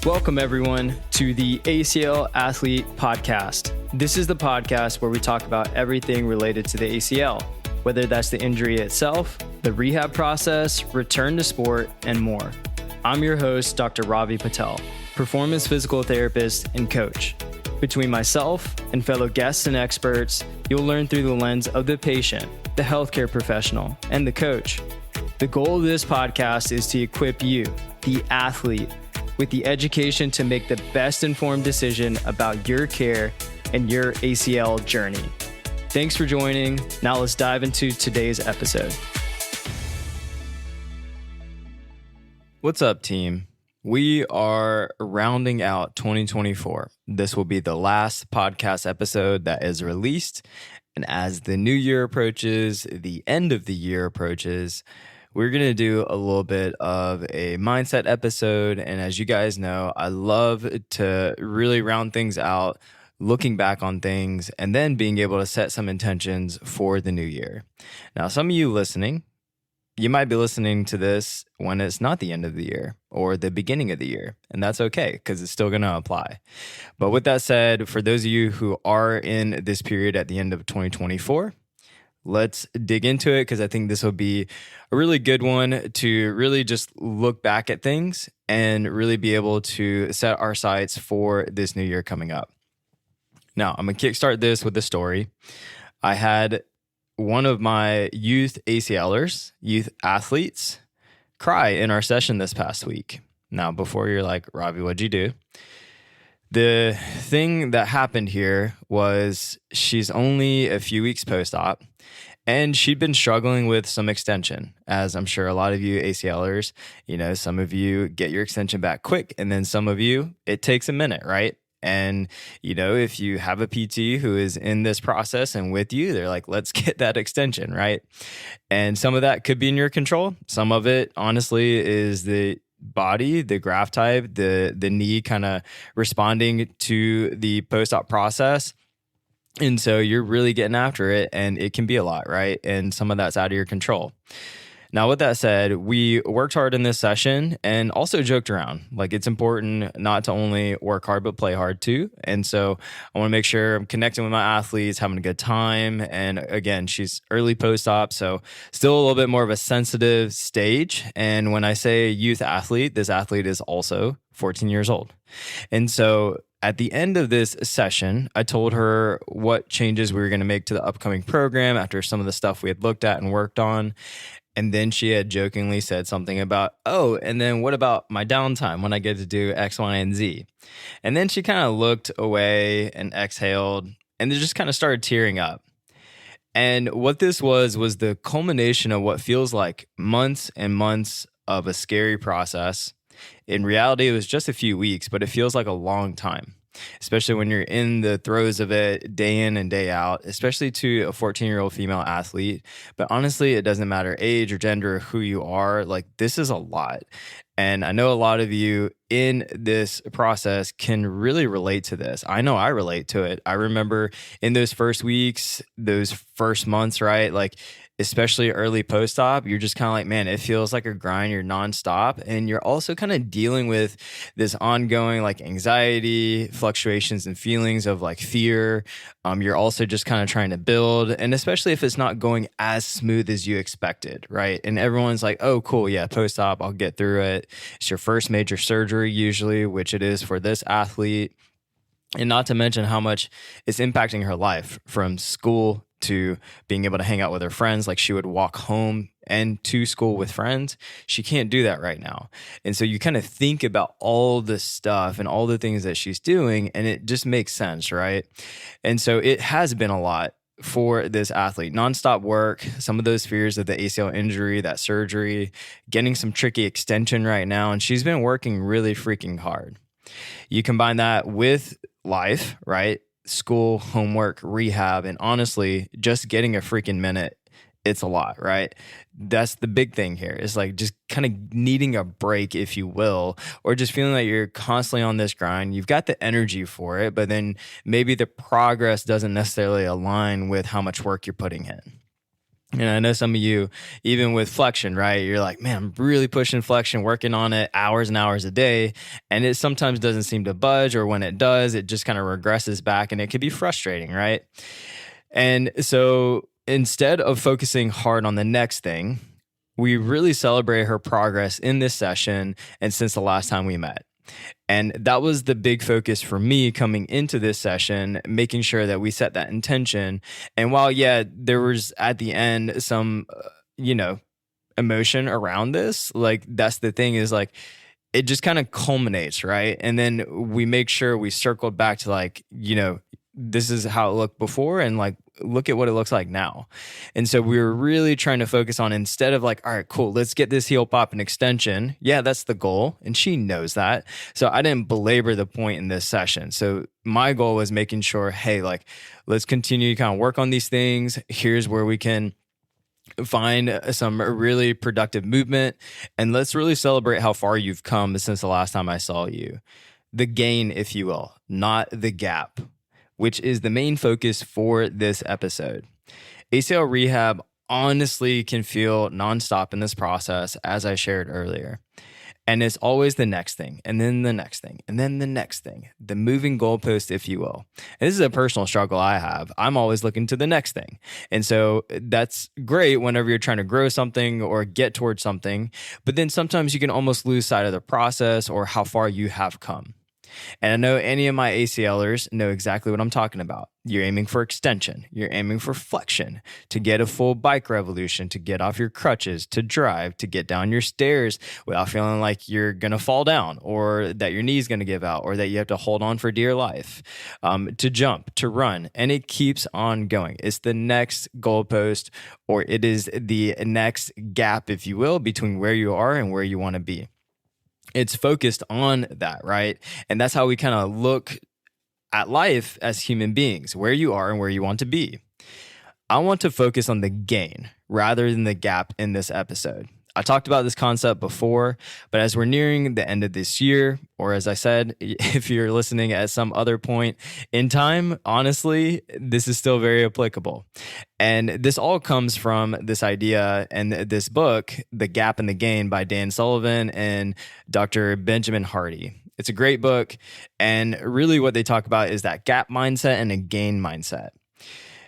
Welcome, everyone, to the ACL Athlete Podcast. This is the podcast where we talk about everything related to the ACL, whether that's the injury itself, the rehab process, return to sport, and more. I'm your host, Dr. Ravi Patel, performance physical therapist and coach. Between myself and fellow guests and experts, you'll learn through the lens of the patient, the healthcare professional, and the coach. The goal of this podcast is to equip you, the athlete, with the education to make the best informed decision about your care and your ACL journey. Thanks for joining. Now let's dive into today's episode. What's up, team? We are rounding out 2024. This will be the last podcast episode that is released. And as the new year approaches, the end of the year approaches, we're going to do a little bit of a mindset episode. And as you guys know, I love to really round things out, looking back on things, and then being able to set some intentions for the new year. Now, some of you listening, you might be listening to this when it's not the end of the year or the beginning of the year, and that's okay because it's still going to apply. But with that said, for those of you who are in this period at the end of 2024, let's dig into it because I think this will be a really good one to really just look back at things and really be able to set our sights for this new year coming up. Now, I'm going to kickstart this with a story. I had one of my youth ACLers, youth athletes, cry in our session this past week. Now, before you're like, Ravi, what'd you do? The thing that happened here was she's only a few weeks post-op, and she'd been struggling with some extension, as I'm sure a lot of you ACLers, some of you get your extension back quick, and then some of you, it takes a minute, right? And, if you have a PT who is in this process and with you, they're like, let's get that extension, right? And some of that could be in your control. Some of it, honestly, is the body, the graft type, the knee kind of responding to the post-op process. And so you're really getting after it, and it can be a lot, right? And some of that's out of your control. Now, with that said, we worked hard in this session and also joked around. Like, it's important not to only work hard, but play hard too. And so I want to make sure I'm connecting with my athletes, having a good time. And again, she's early post-op, so still a little bit more of a sensitive stage. And when I say youth athlete, this athlete is also 14 years old. And so at the end of this session, I told her what changes we were going to make to the upcoming program after some of the stuff we had looked at and worked on. And then she had jokingly said something about, oh, and then what about my downtime when I get to do X, Y, and Z? And then she kind of looked away and exhaled and just kind of started tearing up. And what this was the culmination of what feels like months and months of a scary process. In reality, it was just a few weeks, but it feels like a long time, especially when you're in the throes of it day in and day out, especially to a 14-year-old female athlete. But honestly, it doesn't matter age or gender or who you are. Like, this is a lot. And I know a lot of you in this process can really relate to this. I know I relate to it. I remember in those first weeks, those first months, right? Like, especially early post-op, you're just kind of like, man, it feels like a grind. You're nonstop. And you're also kind of dealing with this ongoing like anxiety, fluctuations and feelings of like fear. You're also just kind of trying to build. And especially if it's not going as smooth as you expected, right? And everyone's like, oh, cool. Yeah, post-op, I'll get through it. It's your first major surgery usually, which it is for this athlete. And not to mention how much it's impacting her life from school to being able to hang out with her friends. Like, she would walk home and to school with friends. She can't do that right now. And so you kind of think about all the stuff and all the things that she's doing, and it just makes sense, right? And so it has been a lot for this athlete. Nonstop work, some of those fears of the ACL injury, that surgery, getting some tricky extension right now. And she's been working really freaking hard. You combine that with life, right? School, homework, rehab, and honestly, just getting a freaking minute, it's a lot, right? That's the big thing here. It's like just kind of needing a break, if you will, or just feeling like you're constantly on this grind. You've got the energy for it, but then maybe the progress doesn't necessarily align with how much work you're putting in. And I know some of you, even with flexion, right? You're like, man, I'm really pushing flexion, working on it hours and hours a day. And it sometimes doesn't seem to budge, or when it does, it just kind of regresses back, and it can be frustrating, right? And so instead of focusing hard on the next thing, we really celebrate her progress in this session and since the last time we met. And that was the big focus for me coming into this session, making sure that we set that intention. And while, yeah, there was at the end some, emotion around this, like that's the thing is like, it just kind of culminates, right? And then we make sure we circled back to like, this is how it looked before, and like, look at what it looks like now. And so we were really trying to focus on, instead of like, all right, cool, let's get this heel pop and extension. Yeah, that's the goal. And she knows that. So I didn't belabor the point in this session. So my goal was making sure, hey, like, let's continue to kind of work on these things. Here's where we can find some really productive movement, and let's really celebrate how far you've come since the last time I saw you. The gain, if you will, not the gap, which is the main focus for this episode. ACL Rehab honestly can feel nonstop in this process, as I shared earlier. And it's always the next thing, and then the next thing, and then the next thing, the moving goalpost, if you will. And this is a personal struggle I have. I'm always looking to the next thing. And so that's great whenever you're trying to grow something or get towards something. But then sometimes you can almost lose sight of the process or how far you have come. And I know any of my ACLers know exactly what I'm talking about. You're aiming for extension. You're aiming for flexion, to get a full bike revolution, to get off your crutches, to drive, to get down your stairs without feeling like you're going to fall down, or that your knee's going to give out, or that you have to hold on for dear life, to jump, to run. And it keeps on going. It's the next goalpost, or it is the next gap, if you will, between where you are and where you want to be. It's focused on that, right? And that's how we kind of look at life as human beings, where you are and where you want to be. I want to focus on the gain rather than the gap in this episode. I talked about this concept before, but as we're nearing the end of this year, or as I said, if you're listening at some other point in time, honestly, this is still very applicable. And this all comes from this idea and this book, The Gap and the Gain by Dan Sullivan and Dr. Benjamin Hardy. It's a great book. And really what they talk about is that gap mindset and a gain mindset.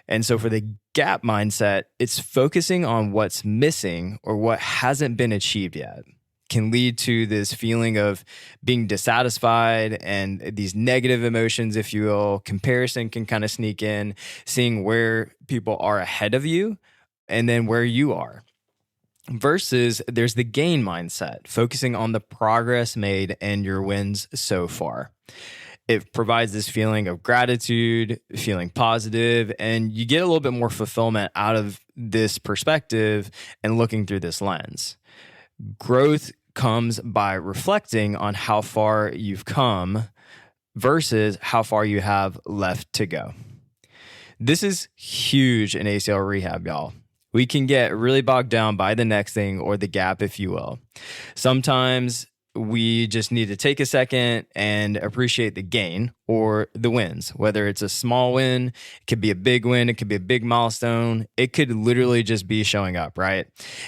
And so for the gap mindset, it's focusing on what's missing or what hasn't been achieved yet. Can lead to this feeling of being dissatisfied and these negative emotions, if you will. Comparison can kind of sneak in, seeing where people are ahead of you and then where you are. Versus there's the gain mindset, focusing on the progress made and your wins so far. It provides this feeling of gratitude, feeling positive, and you get a little bit more fulfillment out of this perspective and looking through this lens. Growth comes by reflecting on how far you've come versus how far you have left to go. This is huge in ACL rehab, y'all. We can get really bogged down by the next thing or the gap, if you will. Sometimes we just need to take a second and appreciate the gain or the wins, whether it's a small win, it could be a big win, it could be a big milestone. It could literally just be showing up, right?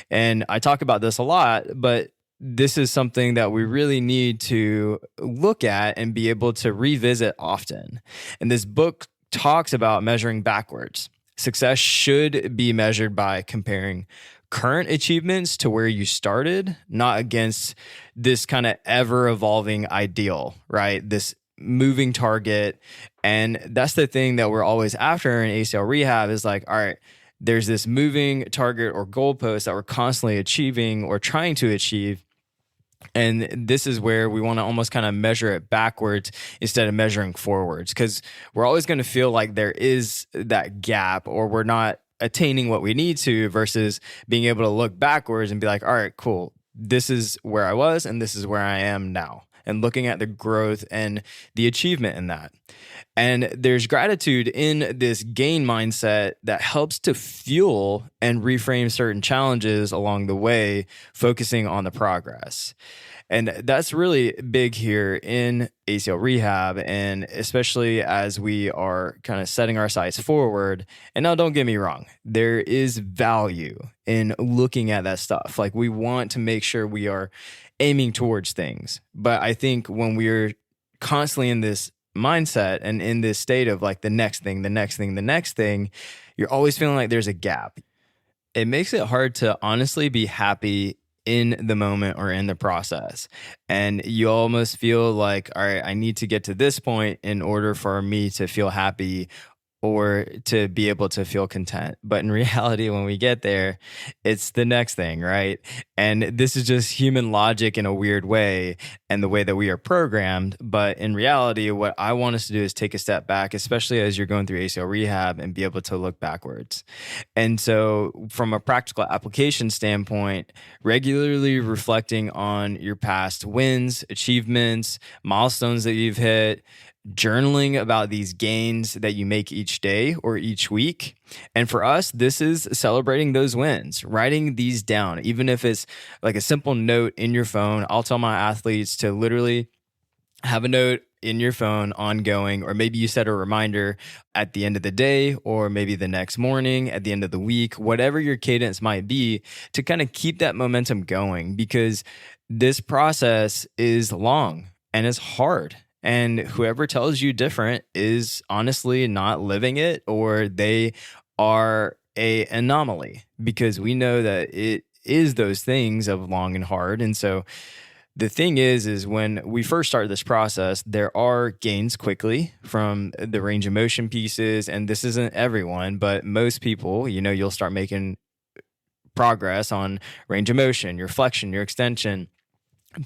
And I talk about this a lot, but this is something that we really need to look at and be able to revisit often. And this book talks about measuring backwards. Success should be measured by comparing current achievements to where you started, not against this kind of ever-evolving ideal, right? This moving target. And that's the thing that we're always after in ACL rehab is like, all right, there's this moving target or goalpost that we're constantly achieving or trying to achieve. And this is where we want to almost kind of measure it backwards instead of measuring forwards, because we're always going to feel like there is that gap or we're not attaining what we need to, versus being able to look backwards and be like, all right, cool. This is where I was and this is where I am now. And looking at the growth and the achievement in that. And there's gratitude in this gain mindset that helps to fuel and reframe certain challenges along the way, focusing on the progress. And that's really big here in ACL Rehab, and especially as we are kind of setting our sights forward. And now, don't get me wrong, there is value in looking at that stuff. Like, we want to make sure we are aiming towards things. But I think when we're constantly in this mindset and in this state of like the next thing, the next thing, the next thing, you're always feeling like there's a gap. It makes it hard to honestly be happy in the moment or in the process. And you almost feel like, all right, I need to get to this point in order for me to feel happy or to be able to feel content. But in reality, when we get there, it's the next thing, right? And this is just human logic in a weird way and the way that we are programmed. But in reality, what I want us to do is take a step back, especially as you're going through ACL rehab, and be able to look backwards. And so from a practical application standpoint, regularly reflecting on your past wins, achievements, milestones that you've hit, journaling about these gains that you make each day or each week. And for us, this is celebrating those wins, writing these down, even if it's like a simple note in your phone. I'll tell my athletes to literally have a note in your phone ongoing, or maybe you set a reminder at the end of the day, or maybe the next morning, at the end of the week, whatever your cadence might be, to kind of keep that momentum going, because this process is long and it's hard. And whoever tells you different is honestly not living it, or they are an anomaly, because we know that it is those things of long and hard. And so the thing is when we first start this process, there are gains quickly from the range of motion pieces. And this isn't everyone, but most people, you'll start making progress on range of motion, your flexion, your extension.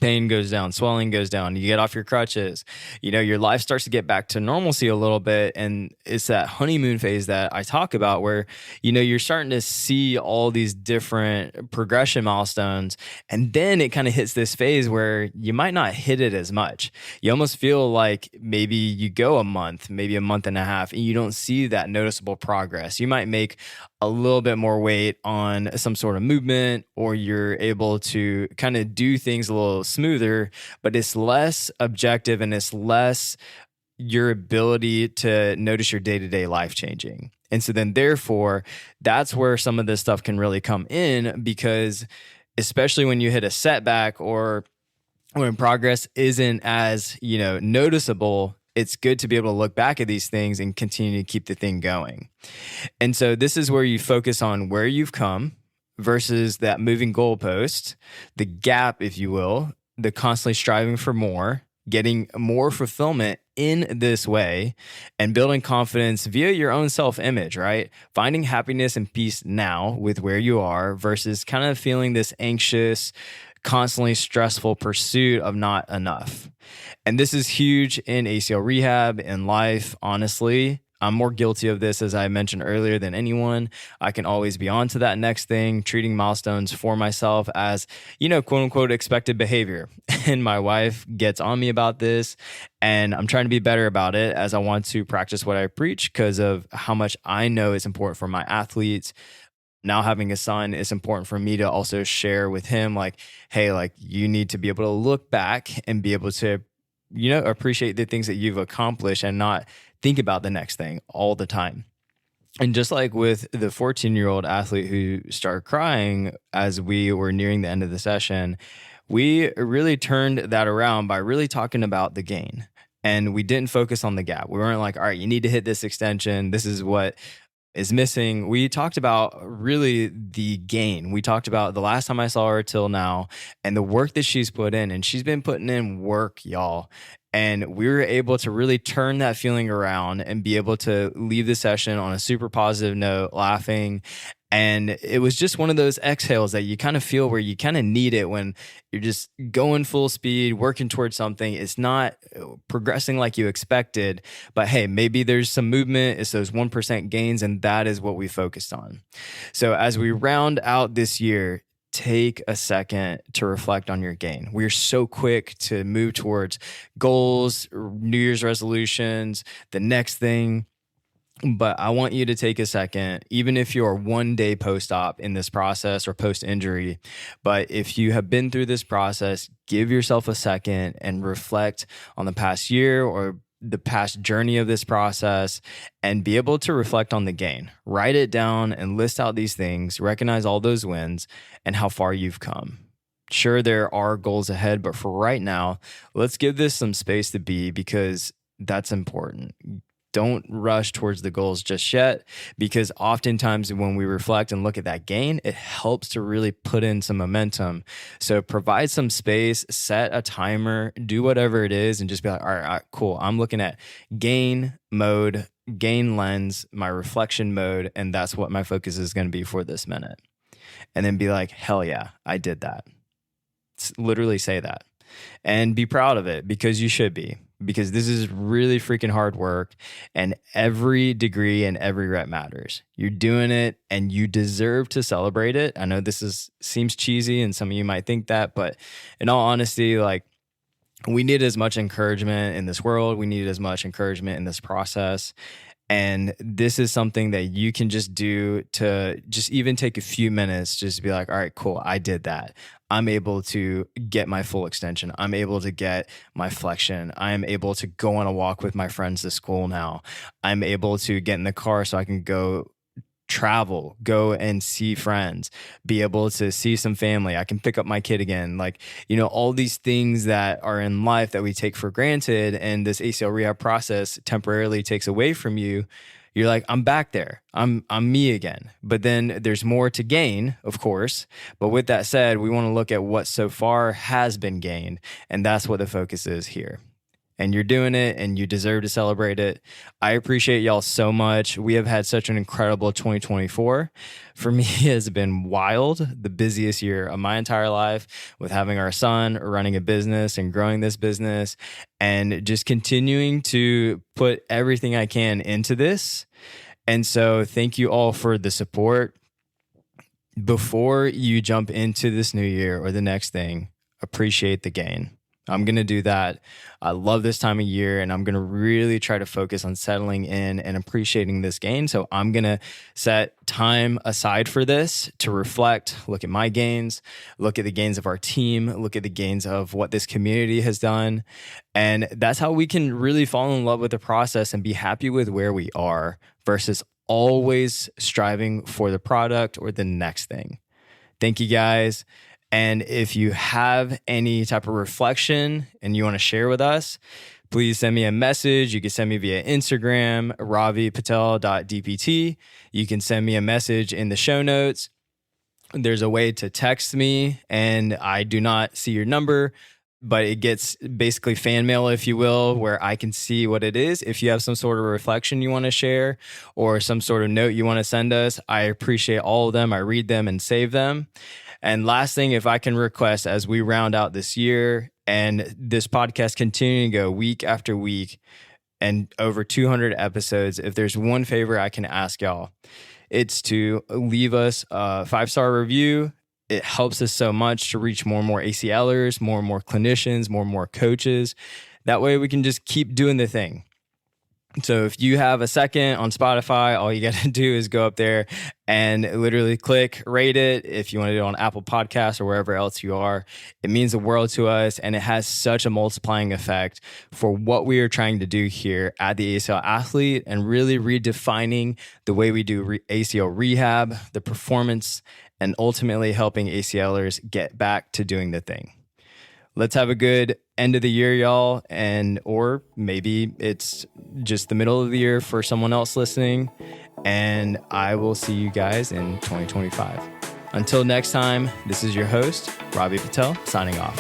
Pain goes down, swelling goes down, you get off your crutches, your life starts to get back to normalcy a little bit. And it's that honeymoon phase that I talk about where, you're starting to see all these different progression milestones. And then it kind of hits this phase where you might not hit it as much. You almost feel like maybe you go a month, maybe a month and a half, and you don't see that noticeable progress. You might make a little bit more weight on some sort of movement, or you're able to kind of do things a little smoother, but it's less objective and it's less your ability to notice your day-to-day life changing. And so then therefore, that's where some of this stuff can really come in, because especially when you hit a setback or when progress isn't as, noticeable, it's good to be able to look back at these things and continue to keep the thing going. And so this is where you focus on where you've come versus that moving goalpost, the gap, if you will, the constantly striving for more, getting more fulfillment in this way, and building confidence via your own self-image, right? Finding happiness and peace now with where you are versus kind of feeling this anxious, constantly stressful pursuit of not enough. And this is huge in ACL rehab, in life, honestly. I'm more guilty of this, as I mentioned earlier, than anyone. I can always be on to that next thing, treating milestones for myself as, quote unquote, expected behavior. And my wife gets on me about this, and I'm trying to be better about it as I want to practice what I preach, because of how much I know is important for my athletes. Now having a son, it's important for me to also share with him, like, hey, like, you need to be able to look back and be able to, appreciate the things that you've accomplished and not think about the next thing all the time. And just like with the 14-year-old athlete who started crying as we were nearing the end of the session, we really turned that around by really talking about the gain. And we didn't focus on the gap. We weren't like, all right, you need to hit this extension. This is what is missing. We talked about really the gain. We talked about the last time I saw her till now and the work that she's put in. And she's been putting in work, y'all. And we were able to really turn that feeling around and be able to leave the session on a super positive note, laughing. And it was just one of those exhales that you kind of feel where you kind of need it when you're just going full speed, working towards something. It's not progressing like you expected, but hey, maybe there's some movement. It's those 1% gains, and that is what we focused on. So as we round out this year, take a second to reflect on your gain. We're so quick to move towards goals, New Year's resolutions, the next thing. But I want you to take a second, even if you're one day post-op in this process or post-injury, but if you have been through this process, give yourself a second and reflect on the past year or the past journey of this process and be able to reflect on the gain. Write it down and list out these things, recognize all those wins and how far you've come. Sure, there are goals ahead, but for right now, let's give this some space to be because that's important. Don't rush towards the goals just yet, because oftentimes when we reflect and look at that gain, it helps to really put in some momentum. So provide some space, set a timer, do whatever it is, and just be like, all right, cool. I'm looking at gain mode, gain lens, my reflection mode, and that's what my focus is going to be for this minute. And then be like, hell yeah, I did that. Literally say that and be proud of it, because you should be. Because this is really freaking hard work and every degree and every rep matters. You're doing it and you deserve to celebrate it. I know this seems cheesy and some of you might think that, but in all honesty, like, we need as much encouragement in this world. We need as much encouragement in this process. And this is something that you can just do to just even take a few minutes, just to be like, all right, cool, I did that. I'm able to get my full extension. I'm able to get my flexion. I'm able to go on a walk with my friends to school now. I'm able to get in the car so I can go travel, go and see friends, be able to see some family. I can pick up my kid again. Like, all these things that are in life that we take for granted, and this ACL rehab process temporarily takes away from you. You're like, I'm back there. I'm me again. But then there's more to gain, of course. But with that said, we want to look at what so far has been gained. And that's what the focus is here. And you're doing it and you deserve to celebrate it. I appreciate y'all so much. We have had such an incredible 2024. For me, it has been wild, the busiest year of my entire life, with having our son, running a business and growing this business, and just continuing to put everything I can into this. And so thank you all for the support. Before you jump into this new year or the next thing, appreciate the gain. I'm going to do that. I love this time of year, and I'm going to really try to focus on settling in and appreciating this gain. So I'm going to set time aside for this to reflect, look at my gains, look at the gains of our team, look at the gains of what this community has done. And that's how we can really fall in love with the process and be happy with where we are versus always striving for the product or the next thing. Thank you guys. And if you have any type of reflection and you want to share with us, please send me a message. You can send me via Instagram, ravipatel.dpt. You can send me a message in the show notes. There's a way to text me, and I do not see your number, but it gets basically fan mail, if you will, where I can see what it is. If you have some sort of reflection you want to share or some sort of note you want to send us, I appreciate all of them. I read them and save them. And last thing, if I can request, as we round out this year and this podcast continuing to go week after week and over 200 episodes, if there's one favor I can ask y'all, it's to leave us a 5-star review. It helps us so much to reach more and more ACLers, more and more clinicians, more and more coaches. That way we can just keep doing the thing. So if you have a second on Spotify, all you got to do is go up there and literally click, rate it. If you want to do it on Apple Podcasts or wherever else you are, it means the world to us. And it has such a multiplying effect for what we are trying to do here at the ACL Athlete and really redefining the way we do ACL rehab, the performance, and ultimately helping ACLers get back to doing the thing. Let's have a good end of the year, y'all. Or maybe it's just the middle of the year for someone else listening. And I will see you guys in 2025. Until next time, this is your host, Ravi Patel, signing off.